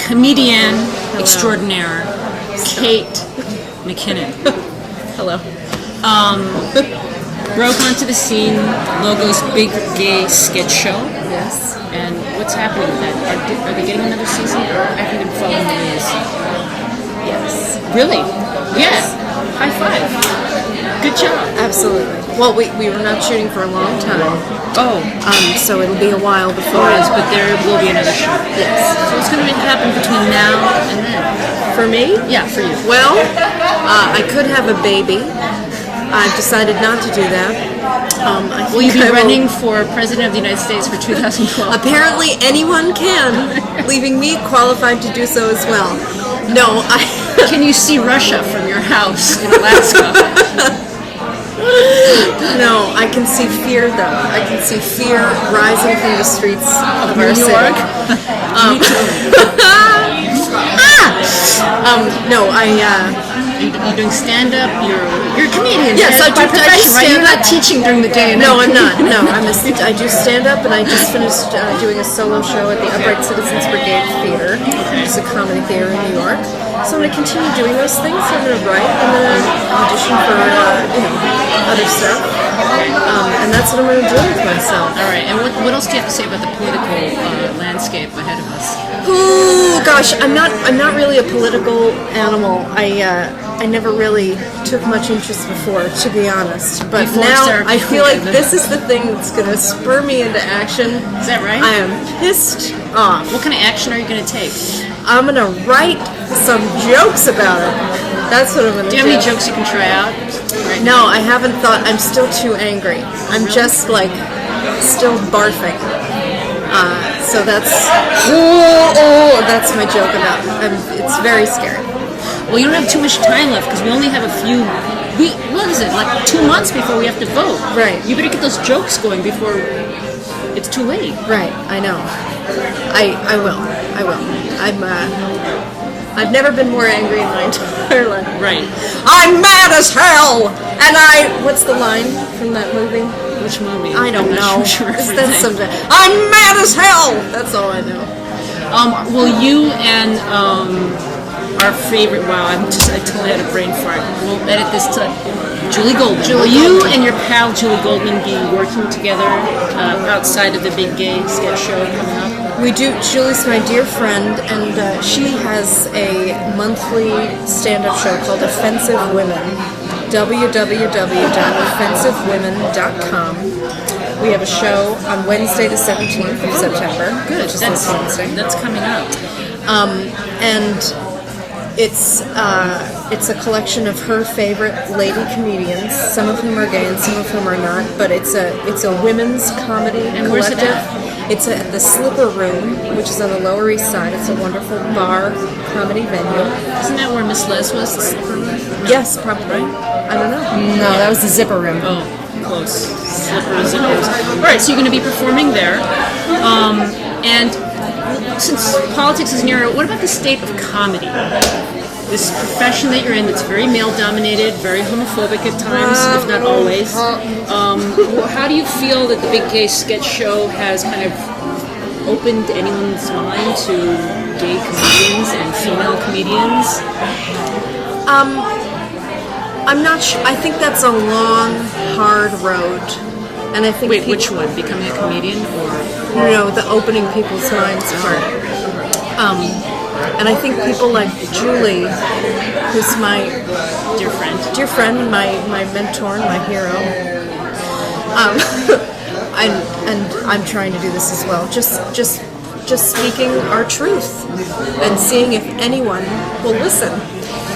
comedian extraordinaire, Kate McKinnon. Hello. Broke onto the scene, Logo's big gay sketch show. Yes. And what's happening with that? Are they getting another season? I haven't been following the news. Yes. Really? Yeah. High five. Good job. Absolutely. Well, we were not shooting for a long time. Oh. So it'll be a while before. But there will be another show. Yes. So what's going to happen between now and then? For me? Yeah, for you. Well, I could have a baby. I've decided not to do that. Will you be running for President of the United States for 2012? Apparently anyone can, leaving me qualified to do so as well. No, Can you see Russia from your house in Alaska? No, I can see fear though. I can see fear rising from the streets of our New York? No, You're doing stand-up. You're a comedian. Yes, I do profession, right? You're stand-up. not teaching during the day. No, I'm not. No, I do stand up, and I just finished doing a solo show at the Upright Citizens Brigade Theater, which is a comedy theater in New York. So I'm going to continue doing those things. I'm going to write. I'm going to audition for other stuff, and that's what I'm going to do with myself. All right. And what else do you have to say about the political landscape ahead of us? Ooh, gosh, I'm not really a political animal. I never really took much interest before, to be honest. But now I feel like this is the thing that's going to spur me into action. Is that right? I am pissed off. What kind of action are you going to take? I'm going to write some jokes about it. That's what I'm going to do. Do you have any jokes you can try out? Right No, I haven't thought. I'm still too angry. I'm just like still barfing. So that's my joke about it. It's very scary. Well, you don't have too much time left because we only have a few. What is it? Like 2 months before we have to vote. Right. You better get those jokes going before it's too late. Right. I know. I will. I've never been more angry in my entire life. Right. I'm mad as hell, and what's the line from that movie? Which movie? I don't know. Sure Is that something? I'm mad as hell. That's all I know. Will you and our favorite? Wow, I totally had a brain fart. We'll edit this to Julie Goldman. Will you and your pal Julie Goldman be working together outside of the big gay sketch show coming up? We do. Julie's my dear friend, and she has a monthly stand-up show called Offensive Women. www.offensivewomen.com. We have a show on Wednesday the 17th of September. Good. Which is this Wednesday. That's coming up. And it's a collection of her favorite lady comedians. Some of whom are gay and some of whom are not. But it's a women's comedy And collective. where's it at? It's at the Slipper Room, which is on the Lower East Side. It's a wonderful bar comedy venue. Isn't that where Miss Les was? The Slipper Room? Yes, probably. I don't know. No, that was the Zipper Room. Oh, close. Slippers, zippers. All right, so you're going to be performing there. And since politics is near, what about the state of comedy? This profession that you're in that's very male-dominated, very homophobic at times, if not always. How do you feel that the Big Gay Sketch Show has kind of opened anyone's mind to gay comedians and female comedians? I'm not sure. I think that's a long, hard road. And I think Wait, which one? Becoming a comedian or? No, the opening people's minds part. And I think people like Julie, who's my Dear friend, my mentor, my hero. And I'm trying to do this as well. Just speaking our truth and seeing if anyone will listen.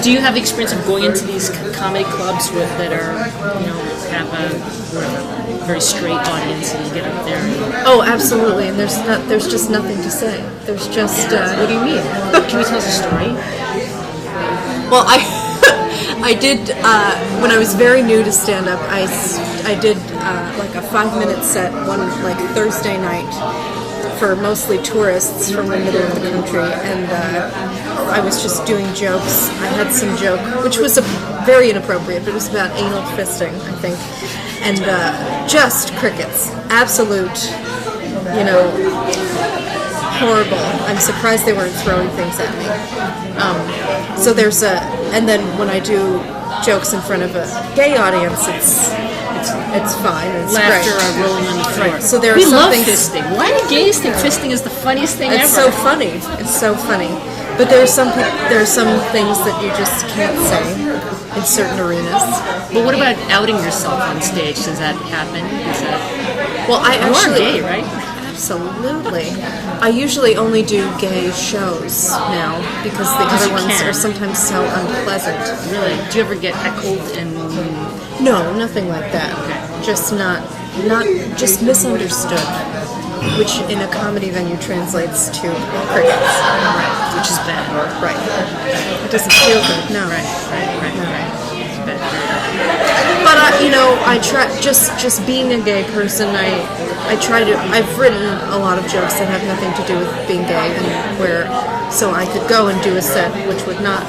do you have the experience of going into these comedy clubs that are, have a very straight audience and you get up there? Oh, absolutely. And there's just nothing to say. There's just. What do you mean? Can you tell us a story? Well, I did when I was very new to stand-up. I did like a 5-minute set one Thursday night for mostly tourists from the middle of the country, and I was just doing jokes. I had some joke, which was very inappropriate, but it was about anal fisting, I think, and horrible. I'm surprised they weren't throwing things at me. So there's and then when I do jokes in front of a gay audience, it's fine. It's Laughter great. are rolling on the floor. Right. So there are we some love things. fisting. Why do gays think fisting is the funniest thing ever? It's so funny. It's so funny. But there are some things that you just can't say in certain arenas. But what about outing yourself on stage? Does that happen? Well, I You are actually gay, right? Absolutely. I usually only do gay shows now because the other you ones can. are sometimes so unpleasant. Really? Do you ever get heckled and? No, nothing like that. Just not just misunderstood, which in a comedy venue translates to crickets. Right, which is bad. Right. It doesn't feel good. No. Right. It's bad. But I try just being a gay person. I've written a lot of jokes that have nothing to do with being gay, and so I could go and do a set which would not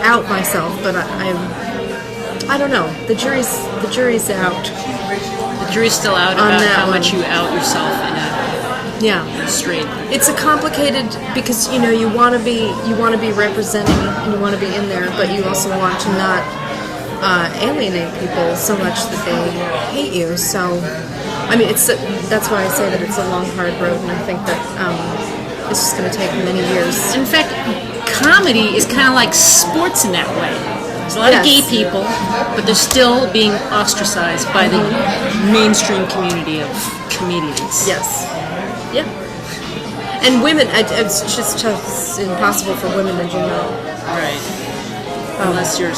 out myself, but I don't know. The jury's out. The jury's still out On about that how one. much you out yourself in Yeah. a straight. It's a complicated because you want to be representing and you want to be in there, but you also want to not alienate people so much that they hate you. So, I mean, that's why I say that it's a long, hard road, and I think that it's just going to take many years. In fact, comedy is kind of like sports in that way. There's a lot of gay Yes. people, but they're still being ostracized by the mainstream community of comedians. Yes. Yeah. And women, it's just tough. It's impossible for women in general. Right. Unless you're,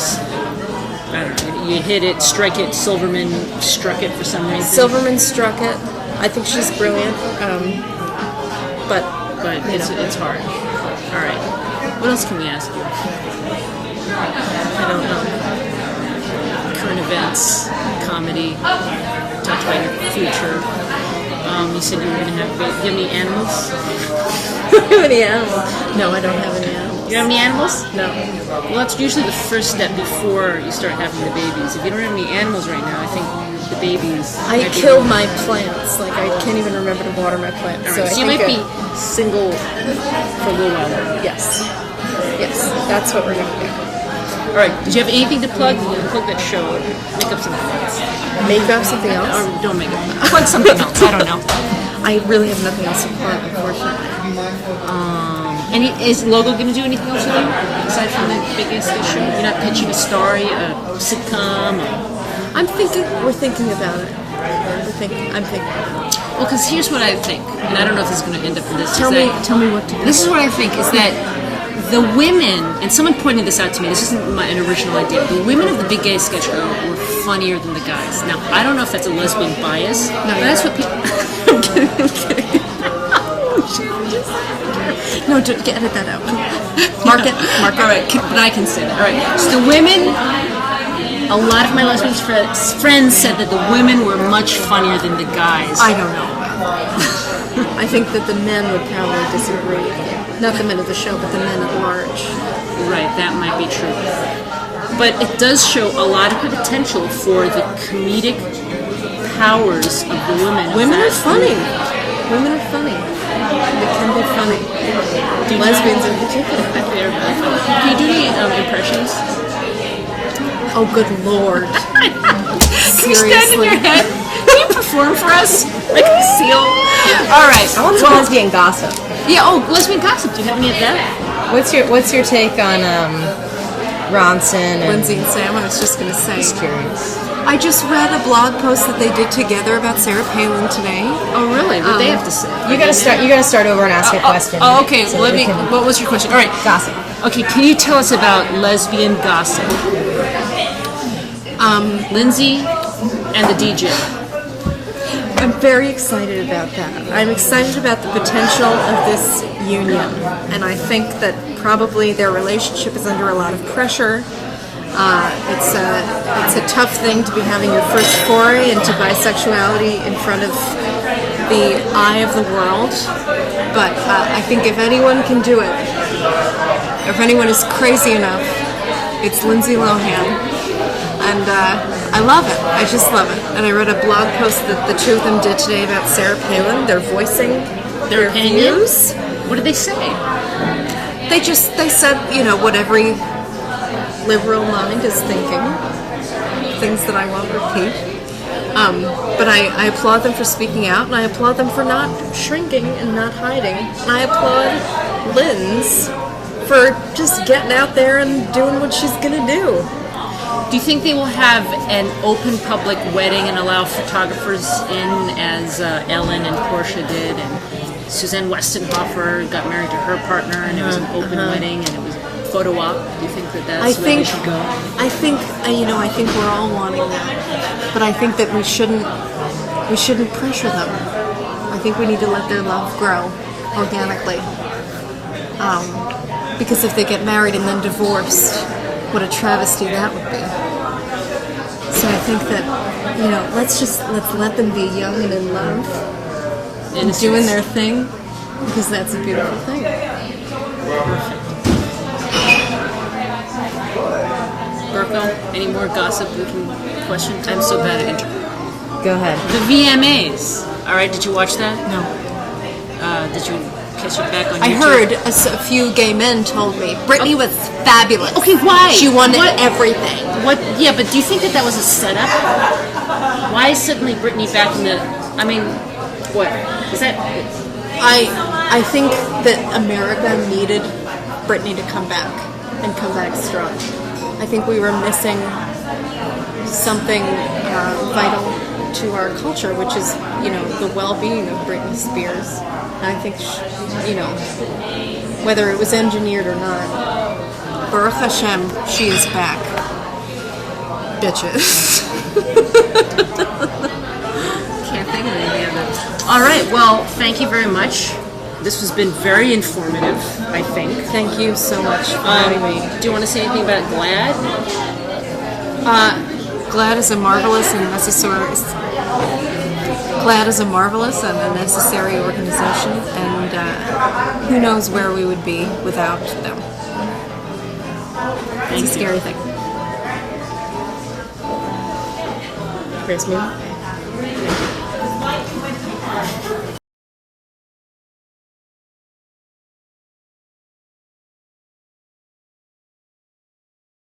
I don't know, you hit it, strike it, Silverman struck it for some reason. Silverman struck it. I think she's brilliant. But it's hard. All right. What else can we ask you? I don't know. Current events, comedy, talk about your future. You said you were going to have, do you have any animals? Any animals? No, I don't have any animals. You have any animals? No. Well, that's usually the first step before you start having the babies. If you don't have any animals right now, I think the babies... I might be kill one. my plants. Like, I can't even remember to water my plants. All So, right, I so you think might be single for a little while. Yes. Yes. That's what we're going to do. All right, did you have anything to plug? You can plug that show. Make up something else. Make up something else? Or don't make up. Plug something else. I don't know. I really have nothing else to plug, unfortunately. Is Logo going to do anything else with you aside from the biggest show? You're not pitching a story, a sitcom? We're thinking about it. I'm thinking. Well, because here's what I think, and I don't know if this is going to end up in this. Tell me what to do. This is what I think is that the women, and someone pointed this out to me. This isn't an original idea. The women of the Big Gay Sketch Show were funnier than the guys. Now, I don't know if that's a lesbian bias. No, but that's what people. I'm kidding. No, edit that out. Mark it. All right, but I can say that. All right. So the women, a lot of my lesbian friends said that the women were much funnier than the guys. I don't know about that. I think that the men would probably disagree. Not the men of the show, but the men at large. Right, that might be true. But it does show a lot of potential for the comedic powers of the women. Women are funny. Women are funny. They can be funny. Lesbians in particular. They're really funny. Can you do any impressions? Oh, good lord. Can you stand in your head? Can you perform for us? Like a seal? All right. I want some lesbian gossip. Yeah, lesbian gossip. Do you have any of that? What's your take on Ronson and Lindsay and Sam, I was just going to say. Just curious. I just read a blog post that they did together about Sarah Palin today. Oh, really? What do they have to say? You gotta start over and ask your question. Oh, okay. So Let we me. can What was your question? All right. gossip. Okay. Can you tell us about lesbian gossip? Lindsay and the DJ. I'm very excited about that. I'm excited about the potential of this union, and I think that probably their relationship is under a lot of pressure. It's a tough thing to be having your first foray into bisexuality in front of the eye of the world, but I think if anyone can do it, if anyone is crazy enough, it's Lindsay Lohan. And I love it. I just love it. And I read a blog post that the two of them did today about Sarah Palin. They're voicing Their opinion? views. What did they say? They said, what every liberal mind is thinking. Things that I won't repeat. But I applaud them for speaking out, and I applaud them for not shrinking and not hiding. And I applaud Lynn's for just getting out there and doing what she's gonna do. Do you think they will have an open public wedding and allow photographers in as Ellen and Portia did, and Suzanne Westenhofer got married to her partner, and it was an open wedding, and it was a photo op? Do you think that that's where they should go? I think we're all wanting that, but I think that we shouldn't pressure them. I think we need to let their love grow organically. Because if they get married and then divorced, what a travesty that would be. So I think that, let's let them be young and in love and doing their thing, because that's a beautiful thing. Burko, any more gossip we can question? I'm so bad at interviewing. Go ahead. The VMAs. All right, did you watch that? No. Did you catch it back on YouTube? I heard a few gay men told me Britney was fabulous. Okay, why? She won everything. What? Yeah, but do you think that was a setup? Why is suddenly Britney back in the? I mean, what is that? I think that America needed Britney to come back and come back strong. I think we were missing something vital to our culture, which is, the well-being of Britney Spears. And I think, whether it was engineered or not, Baruch Hashem, she is back. Bitches. Can't think of any other. All right. Well, thank you very much. This has been very informative, I think. Thank you so much for having me. Do you want to say anything about GLAAD? GLAAD is a marvelous and necessary. GLAAD is a marvelous and a necessary organization, and who knows where we would be without them. It's a scary thing. Praise me.